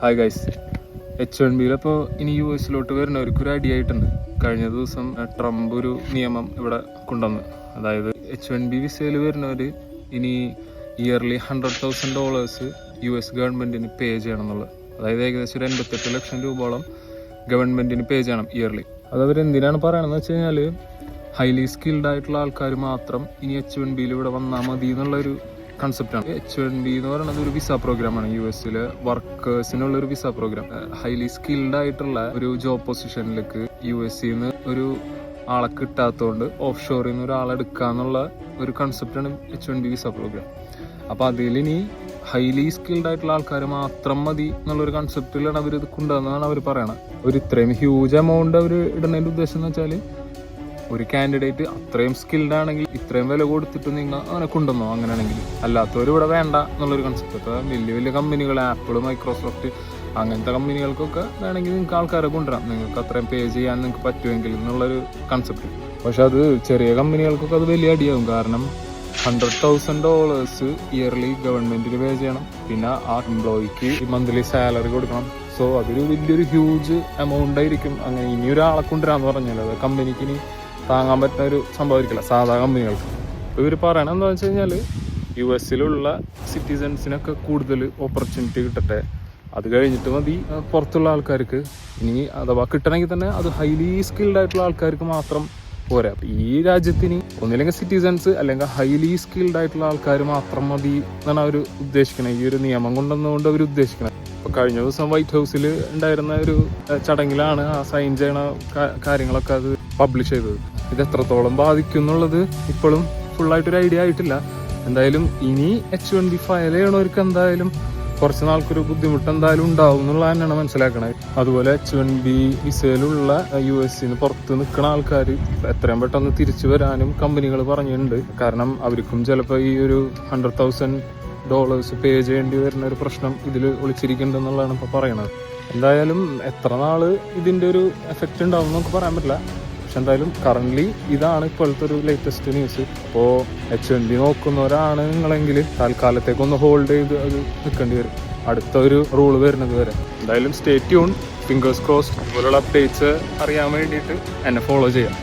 Hi guys, H1Bയിലിപ്പോൾ ഇനി US വരുന്നവർക്കൊരു അടിയായിട്ടുണ്ട്. കഴിഞ്ഞ ദിവസം ട്രംപ് ഒരു നിയമം ഇവിടെ കൊണ്ടുവന്നു. അതായത് H1B വിസയിൽ വരുന്നവർ ഇനി ഇയർലി $100,000 US ഗവൺമെൻറ്റിന് പേ ചെയ്യണം എന്നുള്ളത്. അതായത് ഏകദേശം ഒരു 88 ലക്ഷം രൂപയോളം ഗവൺമെൻറ്റിന് പേ ചെയ്യണം ഇയർലി. അതവർ എന്തിനാണ് പറയണമെന്ന് വെച്ച് കഴിഞ്ഞാൽ ഹൈലി സ്കിൽഡ് ആയിട്ടുള്ള ആൾക്കാർ മാത്രം ഇനി H1Bയിൽ ഇവിടെ വന്നാൽ മതി എന്നുള്ളൊരു കൺസെപ്റ്റാണ്. H1B എന്ന് പറയുന്നത് ഒരു വിസ പ്രോഗ്രാമാണ്. US-ലെ വർക്കേഴ്സിനുള്ളൊരു വിസ പ്രോഗ്രാം. ഹൈലി സ്കിൽഡ് ആയിട്ടുള്ള ഒരു ജോബ് പൊസിഷനിലേക്ക് US-ന്ന് ഒരു ആളെ കിട്ടാത്തതുകൊണ്ട് ഓഫ് ഷോറിൽ നിന്ന് ഒരാളെ എടുക്കാന്നുള്ള ഒരു കൺസെപ്റ്റാണ് H1B വിസ പ്രോഗ്രാം. അപ്പോൾ അതിലിനി ഹൈലി സ്കിൽഡ് ആയിട്ടുള്ള ആൾക്കാർ മാത്രം മതി എന്നുള്ളൊരു കൺസെപ്റ്റിലാണ് അവർ ഇത് കൊണ്ടുവന്നതാണ് അവർ പറയണത്. ഒരു ഇത്രയും ഹ്യൂജ് എമൗണ്ട് അവർ ഇടുന്നതിൻ്റെ ഉദ്ദേശം എന്ന് വെച്ചാൽ ഒരു കാൻഡിഡേറ്റ് അത്രയും സ്കിൽഡ് ആണെങ്കിൽ ഇത്രയും വില കൊടുത്തിട്ട് നിങ്ങൾ അങ്ങനെ കൊണ്ടുവന്നോ, അങ്ങനെയാണെങ്കിൽ അല്ലാത്തവർ ഇവിടെ വേണ്ട എന്നുള്ളൊരു കൺസെപ്റ്റ്. അപ്പോൾ വലിയ വലിയ കമ്പനികൾ, ആപ്പിൾ, മൈക്രോസോഫ്റ്റ് അങ്ങനത്തെ കമ്പനികൾക്കൊക്കെ വേണമെങ്കിൽ നിങ്ങൾക്ക് ആൾക്കാരെ കൊണ്ടുവരാം, നിങ്ങൾക്ക് അത്രയും പേ ചെയ്യാൻ നിങ്ങൾക്ക് പറ്റുമെങ്കിൽ എന്നുള്ളൊരു കൺസെപ്റ്റ്. പക്ഷെ അത് ചെറിയ കമ്പനികൾക്കൊക്കെ അത് വലിയ അടിയാവും. കാരണം $100,000 ഇയർലി ഗവൺമെൻറ്റിന് പേ ചെയ്യണം, പിന്നെ ആ എംപ്ലോയിക്ക് മന്ത്ലി സാലറി കൊടുക്കണം. സോ അതൊരു വലിയൊരു ഹ്യൂജ് എമൗണ്ട് ആയിരിക്കും. അങ്ങനെ ഇനി ഒരാളെ കൊണ്ടുവരാന്ന് പറഞ്ഞാൽ അത് കമ്പനിക്ക് ഇനി താങ്ങാൻ പറ്റുന്ന ഒരു സംഭവമായിരിക്കില്ല സാധാ കമ്പനികൾക്ക്. ഇപ്പോൾ ഇവർ പറയണത് എന്താണെന്ന് വെച്ച് കഴിഞ്ഞാൽ US-ലുള്ള സിറ്റിസൺസിനൊക്കെ കൂടുതൽ ഓപ്പർച്യൂണിറ്റി കിട്ടട്ടെ, അത് കഴിഞ്ഞിട്ട് മതി പുറത്തുള്ള ആൾക്കാർക്ക്. ഇനി അഥവാ കിട്ടണമെങ്കിൽ തന്നെ അത് ഹൈലി സ്കിൽഡ് ആയിട്ടുള്ള ആൾക്കാർക്ക് മാത്രം പോരാ. ഈ രാജ്യത്തിന് ഒന്നില്ലെങ്കിൽ സിറ്റിസൺസ് അല്ലെങ്കിൽ ഹൈലി സ്കിൽഡ് ആയിട്ടുള്ള ആൾക്കാർ മാത്രം മതി എന്നാണ് അവർ ഉദ്ദേശിക്കുന്നത്. ഈ ഒരു നിയമം കൊണ്ടുവന്നുകൊണ്ട് അവർ ഉദ്ദേശിക്കുന്നത്. ഇപ്പോൾ കഴിഞ്ഞ ദിവസം വൈറ്റ് ഹൗസിൽ ഉണ്ടായിരുന്ന ഒരു ചടങ്ങിലാണ് ആ സൈൻ ചെയ്യണ കാര്യങ്ങളൊക്കെ അത് പബ്ലിഷ് ചെയ്തത്. ഇത് എത്രത്തോളം ബാധിക്കും എന്നുള്ളത് ഇപ്പോഴും ഫുള്ളായിട്ടൊരു ഐഡിയ ആയിട്ടില്ല. എന്തായാലും ഇനി H1B ഫയൽ ചെയ്യണവർക്ക് എന്തായാലും കുറച്ച് നാൾക്കൊരു ബുദ്ധിമുട്ട് എന്തായാലും ഉണ്ടാവും എന്നുള്ള തന്നെയാണ് മനസ്സിലാക്കണത്. അതുപോലെ H1B വിസയിലുള്ള US-ന്ന് പുറത്ത് നിൽക്കുന്ന ആൾക്കാർ എത്രയും പെട്ടെന്ന് തിരിച്ചു വരാനും കമ്പനികൾ പറഞ്ഞിട്ടുണ്ട്. കാരണം അവർക്കും ചിലപ്പോൾ ഈ ഒരു $100,000 പേ ചെയ്യേണ്ടി വരുന്ന ഒരു പ്രശ്നം ഇതിൽ ഒളിച്ചിരിക്കുന്നുണ്ടെന്നുള്ളതാണ് ഇപ്പോൾ പറയണത്. എന്തായാലും എത്ര നാൾ ഇതിൻ്റെ ഒരു എഫക്റ്റ് ഉണ്ടാവും നമുക്ക് പറയാൻ പറ്റില്ല. പക്ഷെ എന്തായാലും കറൻ്റ്ലി ഇതാണ് ഇപ്പോഴത്തെ ഒരു ലേറ്റസ്റ്റ് ന്യൂസ്. അപ്പോൾ H1B നോക്കുന്നവരാണ് നിങ്ങളെങ്കിൽ തൽക്കാലത്തേക്കൊന്ന് ഹോൾഡ് ചെയ്ത് അത് നിൽക്കേണ്ടി വരും അടുത്ത ഒരു റൂൾ വരുന്നത് വരെ. എന്തായാലും സ്റ്റേ ട്യൂൺ, ഫിംഗേഴ്സ് ക്രോസ്ഡ്. ഇതുപോലുള്ള അപ്ഡേറ്റ്സ് അറിയാൻ വേണ്ടിയിട്ട് എന്നെ ഫോളോ ചെയ്യാം.